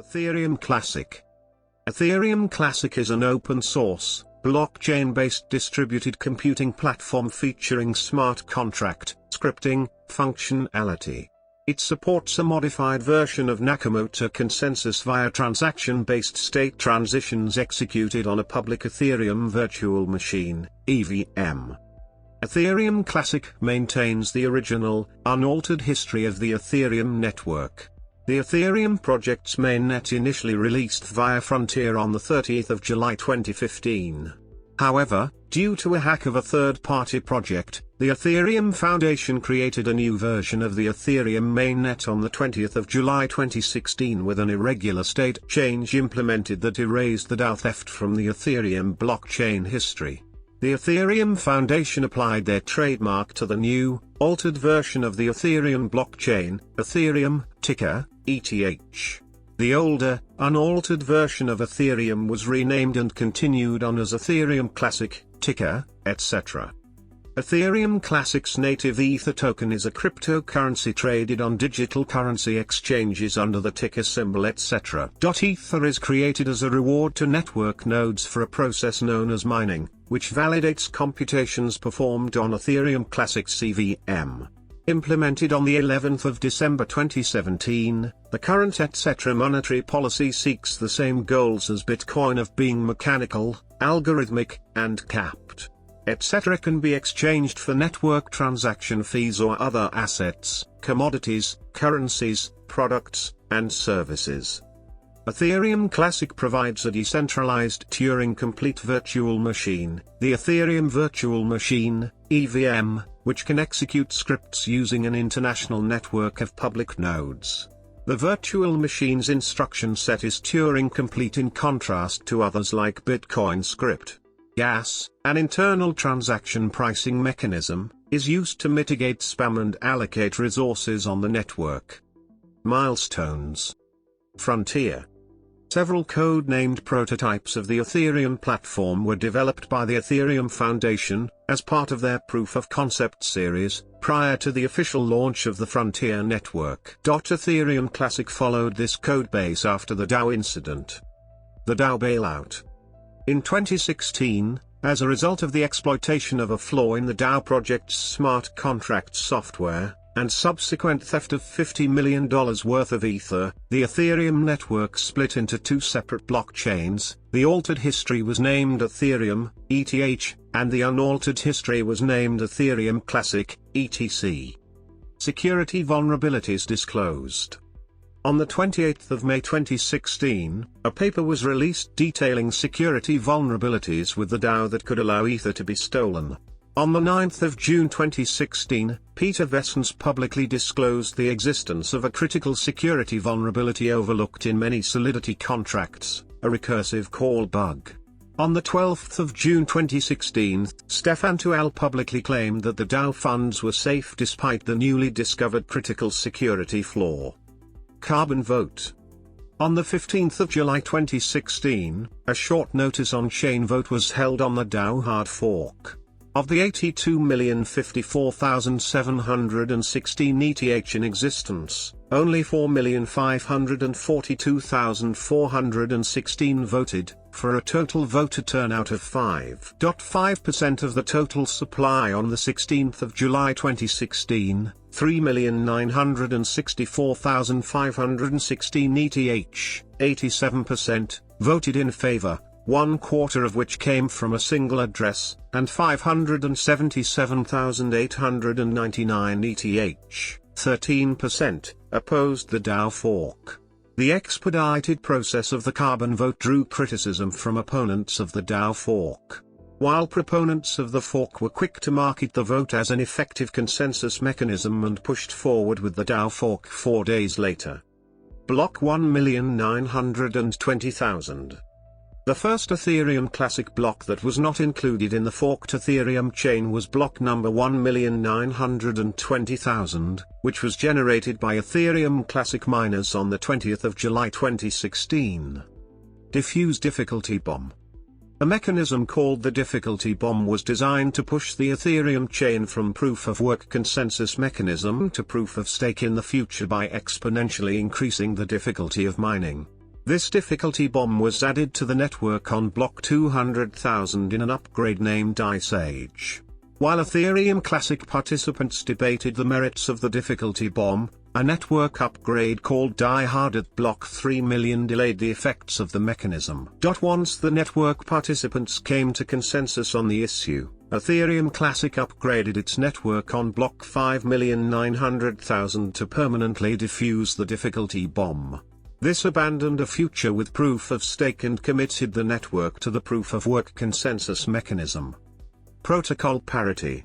Ethereum Classic. Ethereum Classic is an open-source, blockchain-based distributed computing platform featuring smart contract scripting functionality. It supports a modified version of Nakamoto consensus via transaction-based state transitions executed on a public Ethereum Virtual Machine, EVM. Ethereum Classic maintains the original, unaltered history of the Ethereum network. The Ethereum project's mainnet initially released via Frontier on the 30th of July 2015. However, due to a hack of a third-party project, the Ethereum Foundation created a new version of the Ethereum mainnet on the 20th of July 2016 with an irregular state change implemented that erased the DAO theft from the Ethereum blockchain history. The Ethereum Foundation applied their trademark to the new, altered version of the Ethereum blockchain, Ethereum, ticker, ETH. The older, unaltered version of Ethereum was renamed and continued on as Ethereum Classic, ticker, etc. Ethereum Classic's native Ether token is a cryptocurrency traded on digital currency exchanges under the ticker symbol etc. Ether is created as a reward to network nodes for a process known as mining, which validates computations performed on Ethereum Classic's CVM. Implemented on the 11th of December 2017, the current etc. monetary policy seeks the same goals as Bitcoin of being mechanical, algorithmic, and capped. Etc. can be exchanged for network transaction fees or other assets, commodities, currencies, products, and services. Ethereum Classic provides a decentralized Turing-complete virtual machine, the Ethereum Virtual Machine, EVM, which can execute scripts using an international network of public nodes. The virtual machine's instruction set is Turing-complete in contrast to others like Bitcoin script. Gas, an internal transaction pricing mechanism, is used to mitigate spam and allocate resources on the network. Milestones Frontier. Several code-named prototypes of the Ethereum platform were developed by the Ethereum Foundation, as part of their proof-of-concept series, prior to the official launch of the Frontier network. Ethereum Classic followed this codebase after the DAO incident. The DAO bailout. In 2016, as a result of the exploitation of a flaw in the DAO project's smart contract software, and subsequent theft of $50 million worth of Ether, the Ethereum network split into two separate blockchains. The altered history was named Ethereum, ETH, and the unaltered history was named Ethereum Classic, ETC. Security vulnerabilities disclosed. On the 28th of May 2016, a paper was released detailing security vulnerabilities with the DAO that could allow Ether to be stolen. On the 9th of June 2016, Peter Vessens publicly disclosed the existence of a critical security vulnerability overlooked in many Solidity contracts, a recursive call bug. On the 12th of June 2016, Stefan Tual publicly claimed that the DAO funds were safe despite the newly discovered critical security flaw. Carbon vote. On the 15th of July 2016, a short notice on-chain vote was held on the DAO hard fork. Of the 82,054,716 ETH in existence, only 4,542,416 voted, for a total voter turnout of 5.5% of the total supply on the 16th of July 2016, 3,964,516 ETH, 87%, voted in favor, 1/4 of which came from a single address, and 577,899 ETH, 13%, opposed the DAO fork. The expedited process of the carbon vote drew criticism from opponents of the DAO fork. While proponents of the fork were quick to market the vote as an effective consensus mechanism and pushed forward with the DAO fork 4 days later. Block 1,920,000. The first Ethereum Classic block that was not included in the forked Ethereum chain was block number 1,920,000, which was generated by Ethereum Classic miners on the 20th of July 2016. Diffuse difficulty bomb. A mechanism called the difficulty bomb was designed to push the Ethereum chain from proof-of-work consensus mechanism to proof-of-stake in the future by exponentially increasing the difficulty of mining. This difficulty bomb was added to the network on block 200,000 in an upgrade named Ice Age. While Ethereum Classic participants debated the merits of the difficulty bomb, a network upgrade called Die Hard at block 3 million delayed the effects of the mechanism. Once the network participants came to consensus on the issue, Ethereum Classic upgraded its network on block 5,900,000 to permanently diffuse the difficulty bomb. This abandoned a future with proof of stake and committed the network to the proof of work consensus mechanism. Protocol parity.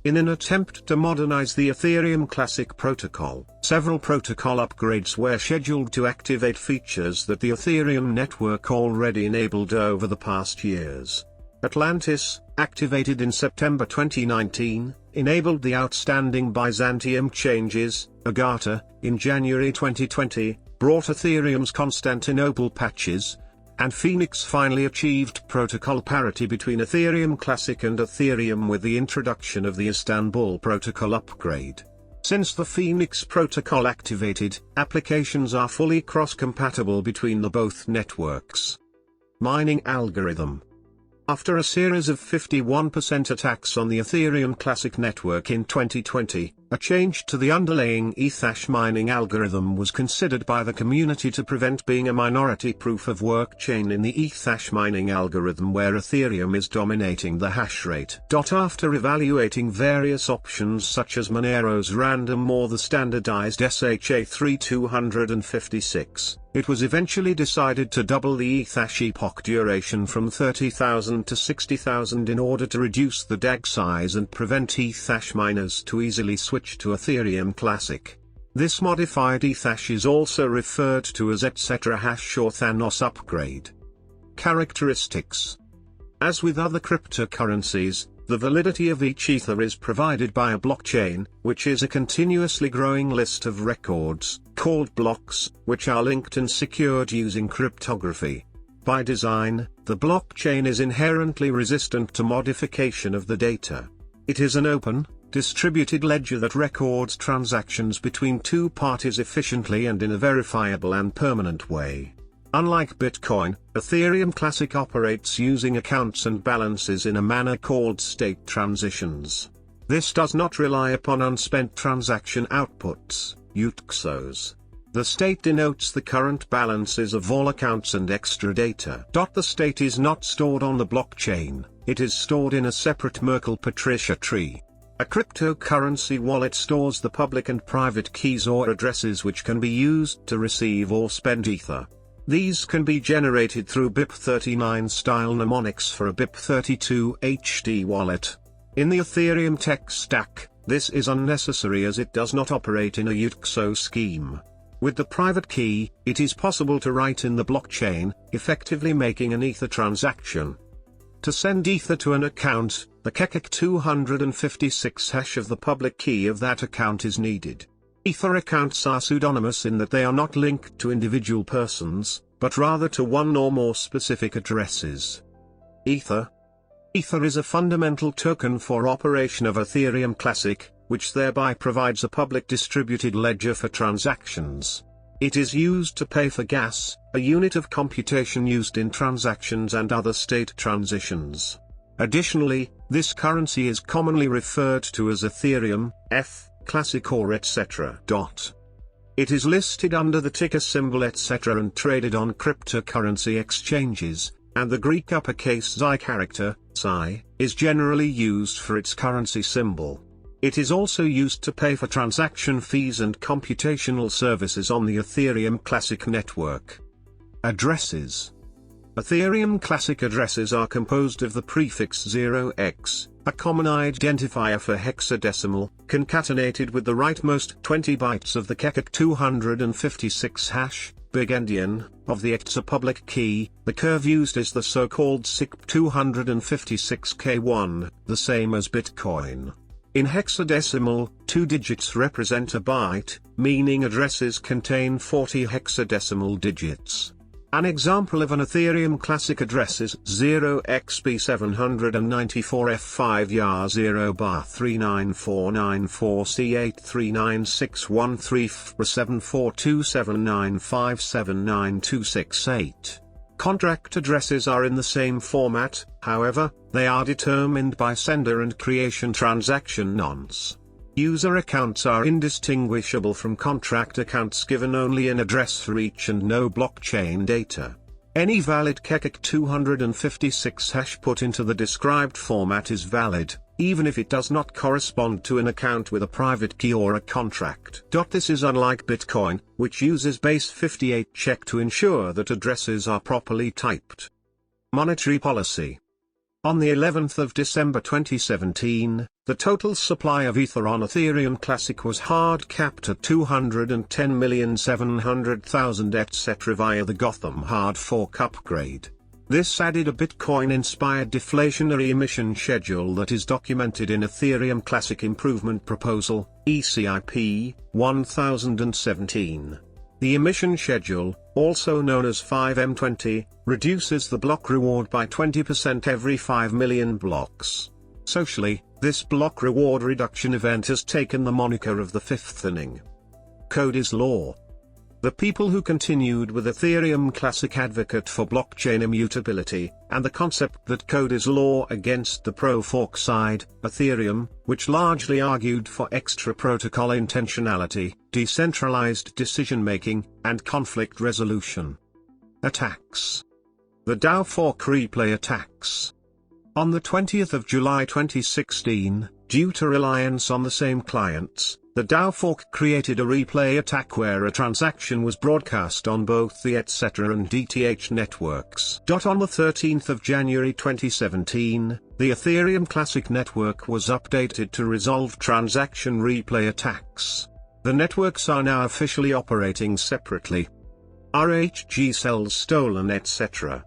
In an attempt to modernize the Ethereum Classic protocol, several protocol upgrades were scheduled to activate features that the Ethereum network already enabled over the past years. Atlantis, activated in September 2019, enabled the outstanding Byzantium changes. Agatha, in January 2020, brought Ethereum's Constantinople patches, and Phoenix finally achieved protocol parity between Ethereum Classic and Ethereum with the introduction of the Istanbul protocol upgrade. Since the Phoenix protocol activated, applications are fully cross-compatible between the both networks. Mining algorithm. After a series of 51% attacks on the Ethereum Classic network in 2020, a change to the underlying Ethash mining algorithm was considered by the community to prevent being a minority proof-of-work chain in the Ethash mining algorithm where Ethereum is dominating the hash rate. After evaluating various options such as Monero's random or the standardized SHA-3256, it was eventually decided to double the Ethash epoch duration from 30,000 to 60,000 in order to reduce the DAG size and prevent Ethash miners to easily switch to Ethereum Classic. This modified Ethash is also referred to as etc hash or Thanos upgrade. Characteristics. As with other cryptocurrencies, the validity of each Ether is provided by a blockchain, which is a continuously growing list of records, called blocks, which are linked and secured using cryptography. By design, the blockchain is inherently resistant to modification of the data. It is an open, distributed ledger that records transactions between two parties efficiently and in a verifiable and permanent way. Unlike Bitcoin, Ethereum Classic operates using accounts and balances in a manner called state transitions. This does not rely upon unspent transaction outputs, UTXOs. The state denotes the current balances of all accounts and extra data. The state is not stored on the blockchain, it is stored in a separate Merkle-Patricia tree. A cryptocurrency wallet stores the public and private keys or addresses which can be used to receive or spend Ether. These can be generated through BIP39 style mnemonics for a BIP32 HD wallet. In the Ethereum tech stack, this is unnecessary as it does not operate in a UTXO scheme. With the private key, it is possible to write in the blockchain, effectively making an Ether transaction. To send Ether to an account, the KEKIC 256 hash of the public key of that account is needed. Ether accounts are pseudonymous in that they are not linked to individual persons, but rather to one or more specific addresses. Ether is a fundamental token for operation of Ethereum Classic, which thereby provides a public distributed ledger for transactions. It is used to pay for gas, a unit of computation used in transactions and other state transitions. Additionally, this currency is commonly referred to as Ethereum, Classic or etc. It is listed under the ticker symbol etc. and traded on cryptocurrency exchanges, and the Greek uppercase Xi character, Xi, is generally used for its currency symbol. It is also used to pay for transaction fees and computational services on the Ethereum Classic network. Addresses. Ethereum Classic addresses are composed of the prefix 0x, a common identifier for hexadecimal, concatenated with the rightmost 20 bytes of the KEKIC 256 hash, big endian, of the ETH's public key. The curve used is the so-called SIC 256K1, the same as Bitcoin. In hexadecimal, 2 digits represent a byte, meaning addresses contain 40 hexadecimal digits. An example of an Ethereum Classic address is 0xb794F5R0949474279579268. Contract addresses are in the same format, however, they are determined by sender and creation transaction nonce. User accounts are indistinguishable from contract accounts given only an address for each and no blockchain data. Any valid KEKIC 256 hash put into the described format is valid, even if it does not correspond to an account with a private key or a contract. This is unlike Bitcoin, which uses base 58 check to ensure that addresses are properly typed. Monetary policy. On the 11th of December 2017, the total supply of Ether on Ethereum Classic was hard capped at 210,700,000 etc. via the Gotham hard fork upgrade. This added a Bitcoin-inspired deflationary emission schedule that is documented in Ethereum Classic Improvement Proposal, ECIP, 1017. The emission schedule, also known as 5M20, reduces the block reward by 20% every 5 million blocks. Socially, this block reward reduction event has taken the moniker of the fifth inning. Code is law. The people who continued with Ethereum Classic advocate for blockchain immutability, and the concept that code is law against the pro-fork side, Ethereum, which largely argued for extra protocol intentionality, decentralized decision-making, and conflict resolution. Attacks. The DAO fork replay attacks. On the 20th of July 2016, due to reliance on the same clients, the DAO fork created a replay attack where a transaction was broadcast on both the etc. and ETH networks. On the 13th of January 2017, the Ethereum Classic network was updated to resolve transaction replay attacks. The networks are now officially operating separately. RHG sells stolen etc.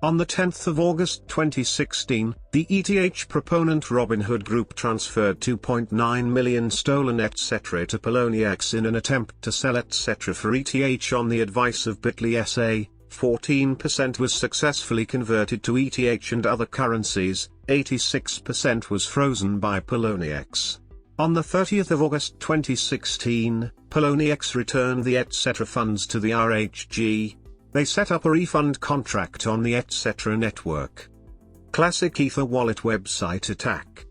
On the 10th of August 2016, the ETH proponent Robinhood Group transferred 2.9 million stolen etc. to Poloniex in an attempt to sell etc. for ETH on the advice of Bitly SA. 14% was successfully converted to ETH and other currencies, 86% was frozen by Poloniex. On the 30th of August 2016, Poloniex returned the etc. funds to the RHG. They set up a refund contract on the etc. network. Classic Ether wallet website attack.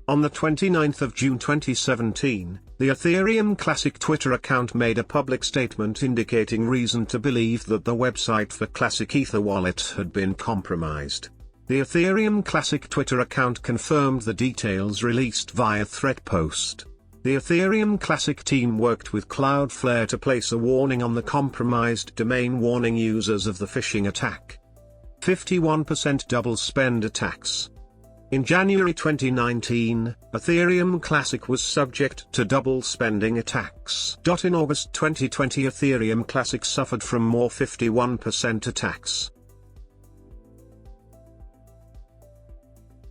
On the 29th of June 2017, the Ethereum Classic Twitter account made a public statement indicating reason to believe that the website for Classic Ether wallet had been compromised. The Ethereum Classic Twitter account confirmed the details released via thread post. The Ethereum Classic team worked with Cloudflare to place a warning on the compromised domain warning users of the phishing attack. 51% double spend attacks. In January 2019, Ethereum Classic was subject to double spending attacks. In August 2020, Ethereum Classic suffered from more 51% attacks.